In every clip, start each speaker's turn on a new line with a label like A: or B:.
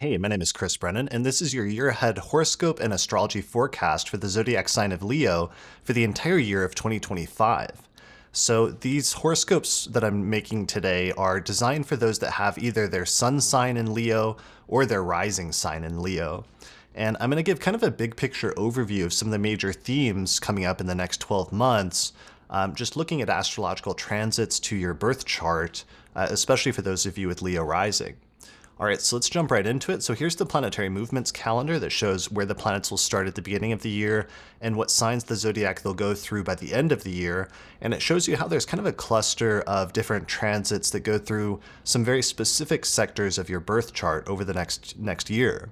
A: Hey, my name is Chris Brennan, and this is your year ahead horoscope and astrology forecast for the zodiac sign of Leo for the entire year of 2025. So, these horoscopes that I'm making today are designed for those that have either their sun sign in Leo or their rising sign in Leo. And I'm going to give kind of a big picture overview of some of the major themes coming up in the next 12 months, just looking at astrological transits to your birth chart, especially for those of you with Leo rising. All right, so let's jump right into it. So here's the planetary movements calendar that shows where the planets will start at the beginning of the year and what signs of the zodiac they'll go through by the end of the year. And it shows you how there's kind of a cluster of different transits that go through some very specific sectors of your birth chart over the next year.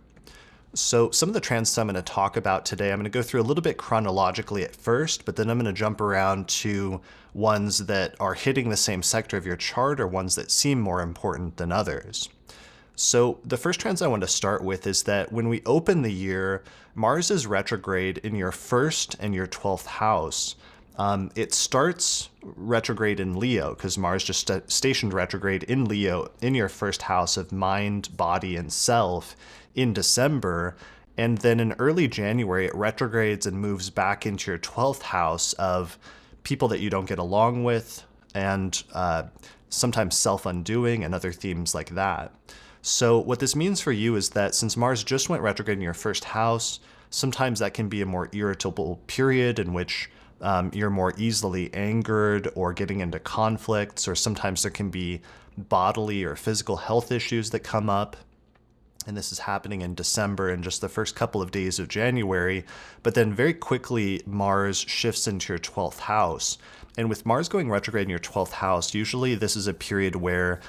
A: So some of the transits I'm going to talk about today, I'm going to go through a little bit chronologically at first, but then I'm going to jump around to ones that are hitting the same sector of your chart or ones that seem more important than others. So the first trends I want to start with is that when we open the year, Mars is retrograde in your first and your 12th house. It starts retrograde in Leo because Mars just stationed retrograde in Leo in your first house of mind, body, and self in December. And then in early January, it retrogrades and moves back into your 12th house of people that you don't get along with and sometimes self-undoing and other themes like that. So what this means for you is that since Mars just went retrograde in your first house, sometimes that can be a more irritable period in which you're more easily angered or getting into conflicts, or sometimes there can be bodily or physical health issues that come up. And this is happening in December and just the first couple of days of January. But then very quickly, Mars shifts into your 12th house. And with Mars going retrograde in your 12th house, usually this is a period where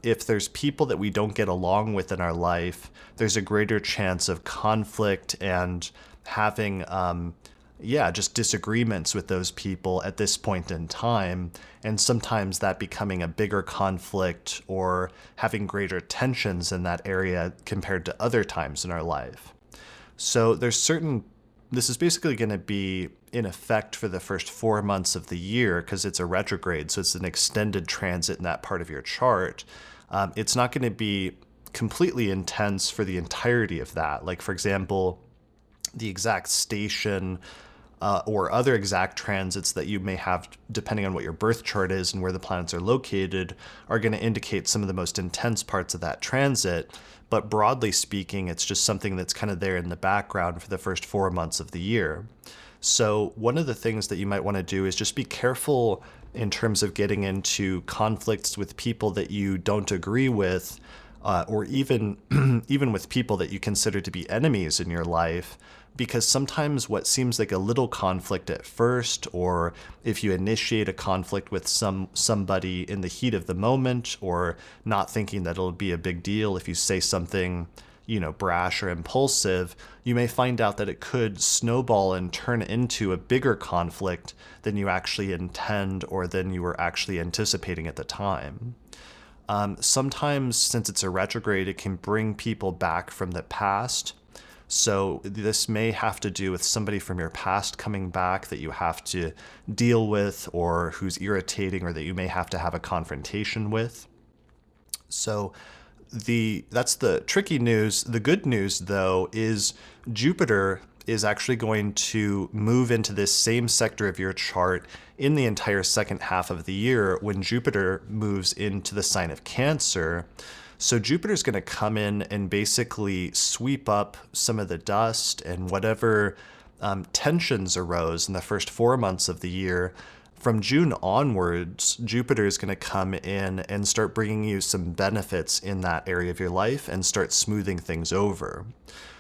A: if there's people that we don't get along with in our life, there's a greater chance of conflict and having, just disagreements with those people at this point in time. And sometimes that becoming a bigger conflict or having greater tensions in that area compared to other times in our life. So this is basically going to be in effect for the first 4 months of the year because it's a retrograde, so it's an extended transit in that part of your chart. It's not going to be completely intense for the entirety of that. Like, for example, the exact station or other exact transits that you may have, depending on what your birth chart is and where the planets are located, are going to indicate some of the most intense parts of that transit. But broadly speaking, it's just something that's kind of there in the background for the first 4 months of the year. So one of the things that you might want to do is just be careful in terms of getting into conflicts with people that you don't agree with, or even with people that you consider to be enemies in your life, because sometimes what seems like a little conflict at first, or if you initiate a conflict with somebody in the heat of the moment, or not thinking that it'll be a big deal if you say something, brash or impulsive, you may find out that it could snowball and turn into a bigger conflict than you actually intend or than you were actually anticipating at the time. Sometimes, since it's a retrograde, it can bring people back from the past. So this may have to do with somebody from your past coming back that you have to deal with, or who's irritating, or that you may have to have a confrontation with. So that's the tricky news. The good news, though, is Jupiter is actually going to move into this same sector of your chart in the entire second half of the year when Jupiter moves into the sign of Cancer. So Jupiter's going to come in and basically sweep up some of the dust and whatever tensions arose in the first 4 months of the year. From June onwards, Jupiter is going to come in and start bringing you some benefits in that area of your life and start smoothing things over.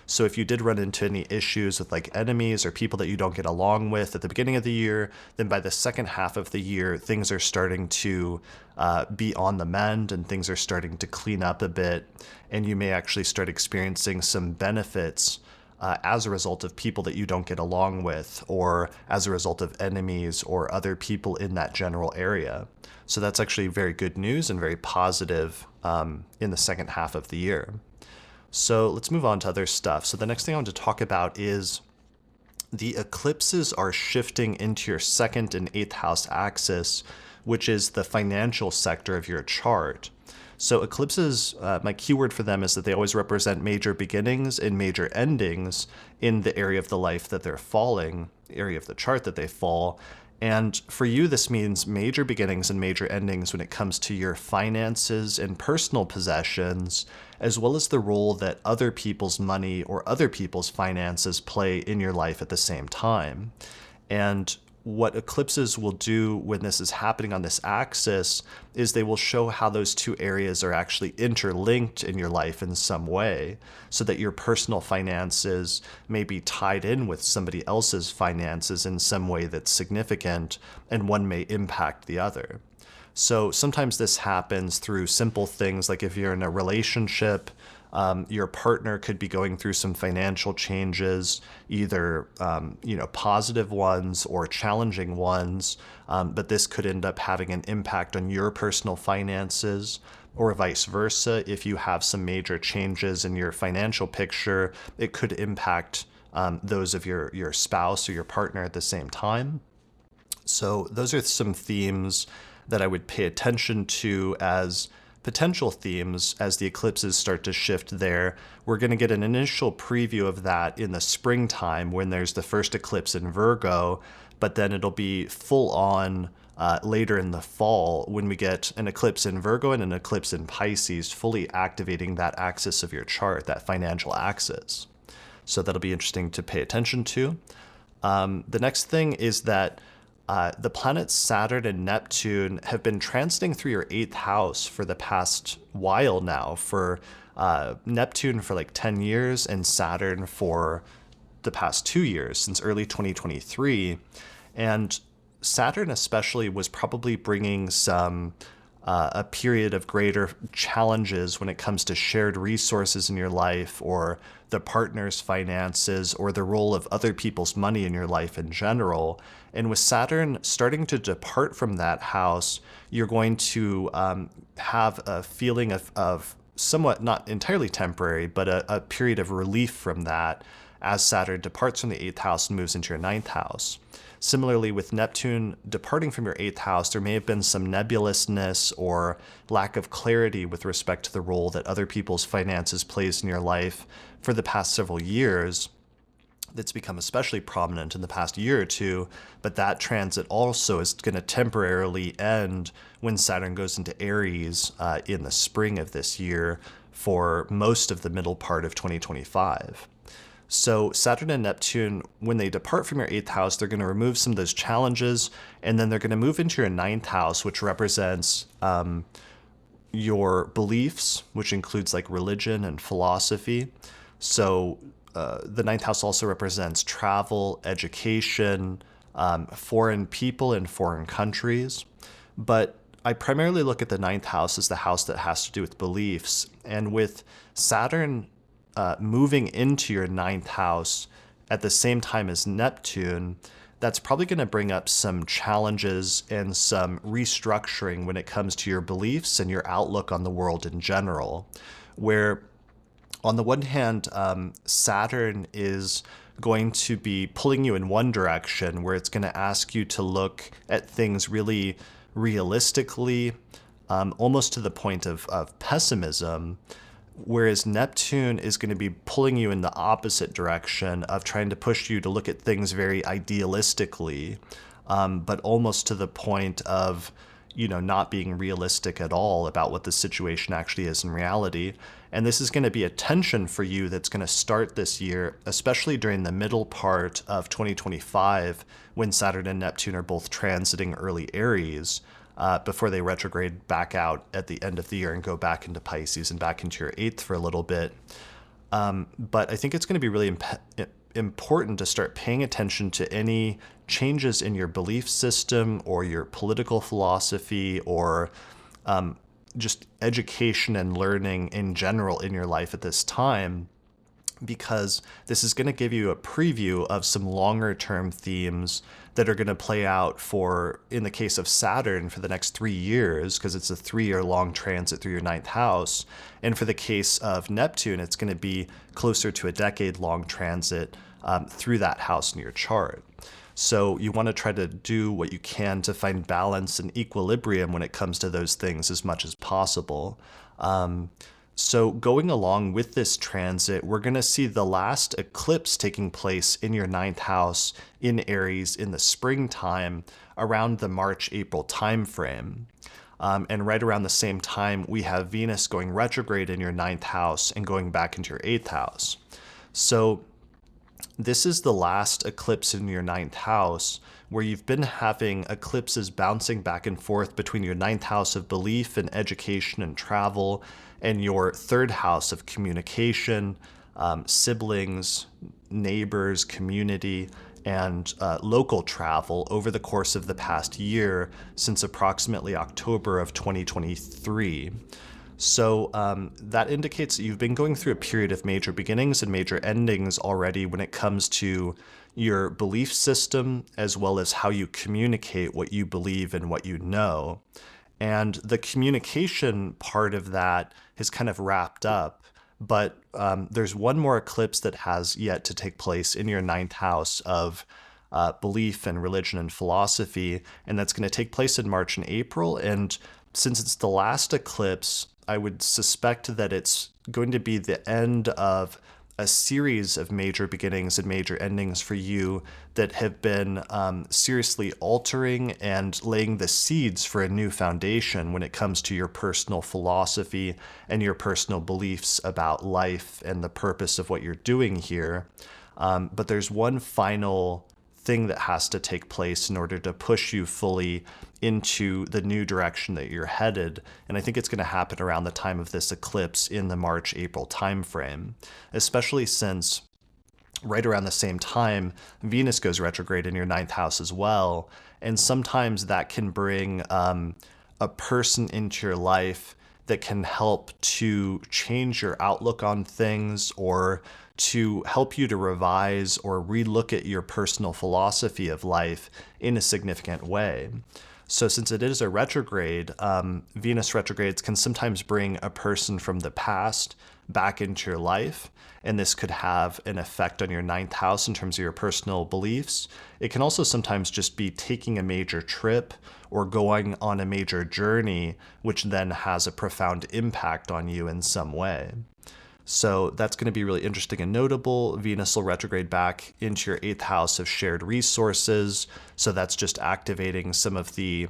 A: So if you did run into any issues with like enemies or people that you don't get along with at the beginning of the year, then by the second half of the year, things are starting to be on the mend and things are starting to clean up a bit. And you may actually start experiencing some benefits as a result of people that you don't get along with, or as a result of enemies or other people in that general area. So that's actually very good news and very positive in the second half of the year. So let's move on to other stuff. So the next thing I want to talk about is the eclipses are shifting into your second and eighth house axis, which is the financial sector of your chart. So eclipses, my keyword for them is that they always represent major beginnings and major endings in the area of the life that they're falling, area of the chart that they fall. And for you, this means major beginnings and major endings when it comes to your finances and personal possessions, as well as the role that other people's money or other people's finances play in your life at the same time. And what eclipses will do when this is happening on this axis is they will show how those two areas are actually interlinked in your life in some way, so that your personal finances may be tied in with somebody else's finances in some way that's significant, and one may impact the other. So sometimes this happens through simple things like if you're in a relationship, your partner could be going through some financial changes, either positive ones or challenging ones, but this could end up having an impact on your personal finances, or vice versa. If you have some major changes in your financial picture, it could impact those of your spouse or your partner at the same time. So those are some themes that I would pay attention to as potential themes as the eclipses start to shift there. We're going to get an initial preview of that in the springtime when there's the first eclipse in Virgo, but then it'll be full on later in the fall when we get an eclipse in Virgo and an eclipse in Pisces, fully activating that axis of your chart, that financial axis. So that'll be interesting to pay attention to. The next thing is that the planets Saturn and Neptune have been transiting through your 8th house for the past while now, for Neptune for like 10 years and Saturn for the past 2 years, since early 2023. And Saturn especially was probably bringing some a period of greater challenges when it comes to shared resources in your life, or the partner's finances, or the role of other people's money in your life in general. And with Saturn starting to depart from that house, you're going to have a feeling of somewhat, not entirely temporary, but a period of relief from that as Saturn departs from the 8th house and moves into your 9th house. Similarly, with Neptune departing from your 8th house, there may have been some nebulousness or lack of clarity with respect to the role that other people's finances plays in your life for the past several years. That's become especially prominent in the past year or two, but that transit also is going to temporarily end when Saturn goes into Aries in the spring of this year for most of the middle part of 2025. So Saturn and Neptune, when they depart from your 8th house, they're going to remove some of those challenges, and then they're going to move into your 9th house, which represents your beliefs, which includes like religion and philosophy. So the 9th house also represents travel, education, foreign people in foreign countries. But I primarily look at the 9th house as the house that has to do with beliefs. And with Saturn moving into your 9th house at the same time as Neptune, that's probably going to bring up some challenges and some restructuring when it comes to your beliefs and your outlook on the world in general, where on the one hand, Saturn is going to be pulling you in one direction, where it's going to ask you to look at things really realistically, almost to the point of pessimism, whereas Neptune is going to be pulling you in the opposite direction of trying to push you to look at things very idealistically, but almost to the point of, not being realistic at all about what the situation actually is in reality. And this is going to be a tension for you that's going to start this year, especially during the middle part of 2025, when Saturn and Neptune are both transiting early Aries, before they retrograde back out at the end of the year and go back into Pisces and back into your 8th for a little bit. But I think it's going to be really important to start paying attention to any changes in your belief system or your political philosophy, or just education and learning in general in your life at this time, because this is going to give you a preview of some longer term themes that are going to play out for, in the case of Saturn, for the next 3 years, because it's a 3-year long transit through your 9th house. And for the case of Neptune, it's going to be closer to a decade long transit through that house in your chart. So you want to try to do what you can to find balance and equilibrium when it comes to those things as much as possible. So going along with this transit, we're going to see the last eclipse taking place in your ninth house in Aries in the springtime around the March-April timeframe. And right around the same time, we have Venus going retrograde in your ninth house and going back into your eighth house. So this is the last eclipse in your ninth house, where you've been having eclipses bouncing back and forth between your ninth house of belief and education and travel and your third house of communication, siblings, neighbors, community, and local travel over the course of the past year since approximately October of 2023. So that indicates that you've been going through a period of major beginnings and major endings already when it comes to your belief system, as well as how you communicate what you believe and what you know. And the communication part of that has kind of wrapped up, but there's one more eclipse that has yet to take place in your ninth house of belief and religion and philosophy, and that's going to take place in March and April. And since it's the last eclipse, I would suspect that it's going to be the end of a series of major beginnings and major endings for you that have been seriously altering and laying the seeds for a new foundation when it comes to your personal philosophy and your personal beliefs about life and the purpose of what you're doing here. But there's one final thing that has to take place in order to push you fully into the new direction that you're headed. And I think it's going to happen around the time of this eclipse in the March-April timeframe, especially since right around the same time, Venus goes retrograde in your ninth house as well. And sometimes that can bring a person into your life that can help to change your outlook on things or to help you to revise or relook at your personal philosophy of life in a significant way. So since it is a retrograde, Venus retrogrades can sometimes bring a person from the past back into your life, and this could have an effect on your ninth house in terms of your personal beliefs. It can also sometimes just be taking a major trip or going on a major journey, which then has a profound impact on you in some way. So that's going to be really interesting and notable. Venus will retrograde back into your eighth house of shared resources. So that's just activating some of the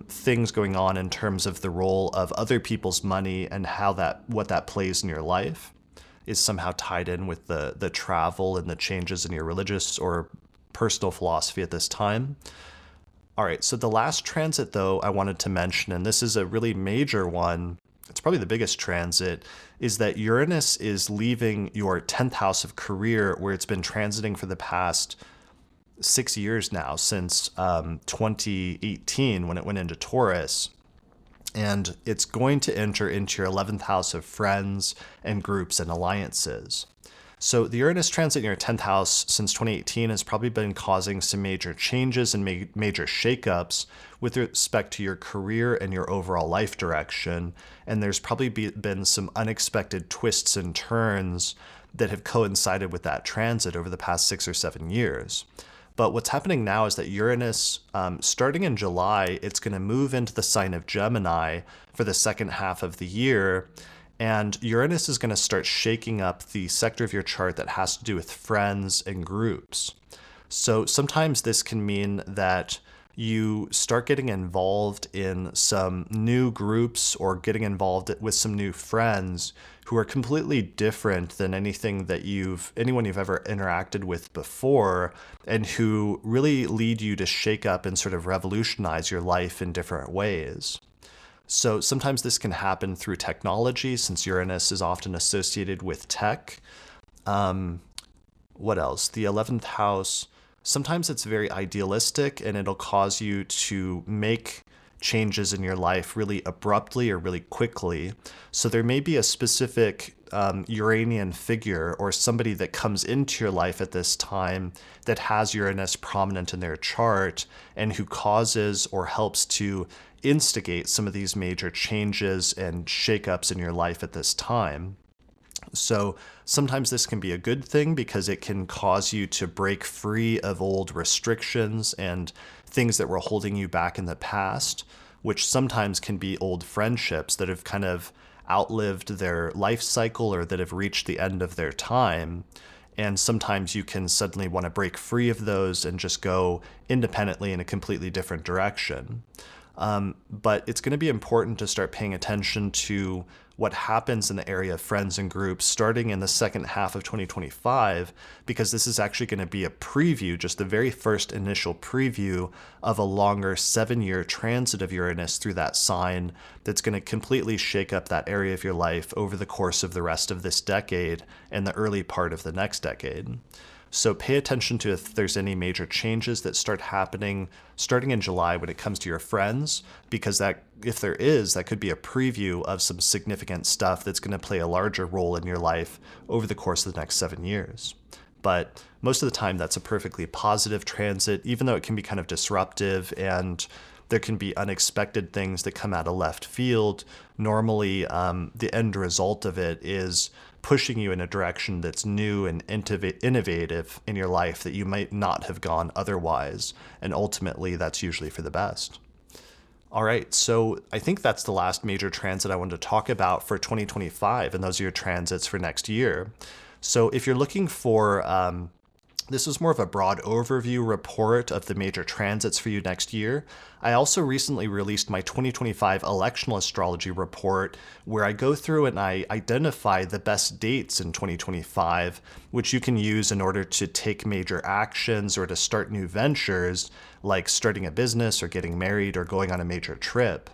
A: things going on in terms of the role of other people's money and how what that plays in your life is somehow tied in with the travel and the changes in your religious or personal philosophy at this time. All right, so the last transit, though, I wanted to mention, and this is a really major one, it's probably the biggest transit, is that Uranus is leaving your 10th house of career, where it's been transiting for the past 6 years now, since 2018 when it went into Taurus. And it's going to enter into your 11th house of friends and groups and alliances. So the Uranus transit in your 10th house since 2018 has probably been causing some major changes and major shakeups with respect to your career and your overall life direction. And there's probably been some unexpected twists and turns that have coincided with that transit over the past 6 or 7 years. But what's happening now is that Uranus, starting in July, it's going to move into the sign of Gemini for the second half of the year. And Uranus is going to start shaking up the sector of your chart that has to do with friends and groups. So sometimes this can mean that you start getting involved in some new groups or getting involved with some new friends who are completely different than anyone you've ever interacted with before, and who really lead you to shake up and sort of revolutionize your life in different ways. So sometimes this can happen through technology, since Uranus is often associated with tech. What else? The 11th house, sometimes it's very idealistic and it'll cause you to make changes in your life really abruptly or really quickly. So there may be a specific Uranian figure or somebody that comes into your life at this time that has Uranus prominent in their chart and who causes or helps to instigate some of these major changes and shakeups in your life at this time. So sometimes this can be a good thing because it can cause you to break free of old restrictions and things that were holding you back in the past. which sometimes can be old friendships that have kind of outlived their life cycle or that have reached the end of their time. And sometimes you can suddenly want to break free of those and just go independently in a completely different direction. But it's going to be important to start paying attention to what happens in the area of friends and groups starting in the second half of 2025, because this is actually going to be a preview, just the very first initial preview of a longer 7-year transit of Uranus through that sign that's going to completely shake up that area of your life over the course of the rest of this decade and the early part of the next decade. So pay attention to if there's any major changes that start happening starting in July when it comes to your friends, because that, if there is, that could be a preview of some significant stuff that's going to play a larger role in your life over the course of the next 7 years. But most of the time, that's a perfectly positive transit, even though it can be kind of disruptive and there can be unexpected things that come out of left field. Normally, the end result of it is pushing you in a direction that's new and innovative in your life that you might not have gone otherwise. And ultimately, that's usually for the best. All right, so I think that's the last major transit I wanted to talk about for 2025, and those are your transits for next year. So if you're looking for this is more of a broad overview report of the major transits for you next year. I also recently released my 2025 electional astrology report, where I go through and I identify the best dates in 2025, which you can use in order to take major actions or to start new ventures, like starting a business or getting married or going on a major trip.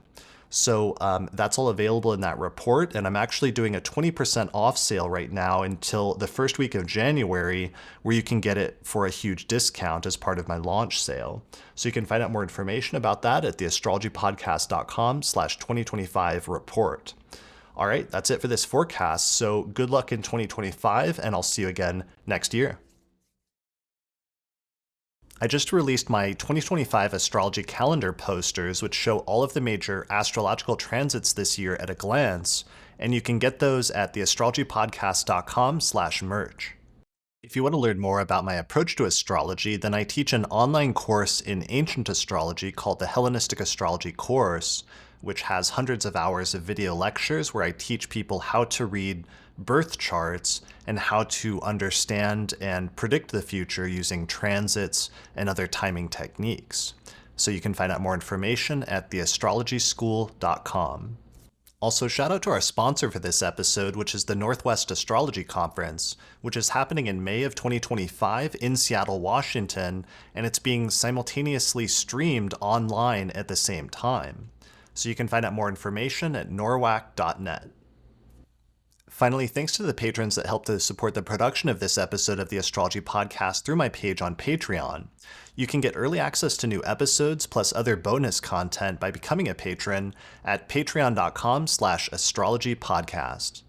A: So that's all available in that report, and I'm actually doing a 20% off sale right now until the first week of January, where you can get it for a huge discount as part of my launch sale. So you can find out more information about that at theastrologypodcast.com/2025 report. All right, that's it for this forecast. So good luck in 2025, and I'll see you again next year. I just released my 2025 astrology calendar posters, which show all of the major astrological transits this year at a glance, and you can get those at theastrologypodcast.com/merch. If you want to learn more about my approach to astrology, then I teach an online course in ancient astrology called the Hellenistic Astrology Course, which has hundreds of hours of video lectures where I teach people how to read birth charts and how to understand and predict the future using transits and other timing techniques. So you can find out more information at theastrologyschool.com. Also, shout out to our sponsor for this episode, which is the Northwest Astrology Conference, which is happening in May of 2025 in Seattle, Washington, and it's being simultaneously streamed online at the same time. So you can find out more information at norwac.net. Finally, thanks to the patrons that helped to support the production of this episode of the Astrology Podcast through my page on Patreon. You can get early access to new episodes plus other bonus content by becoming a patron at patreon.com/astrologypodcast.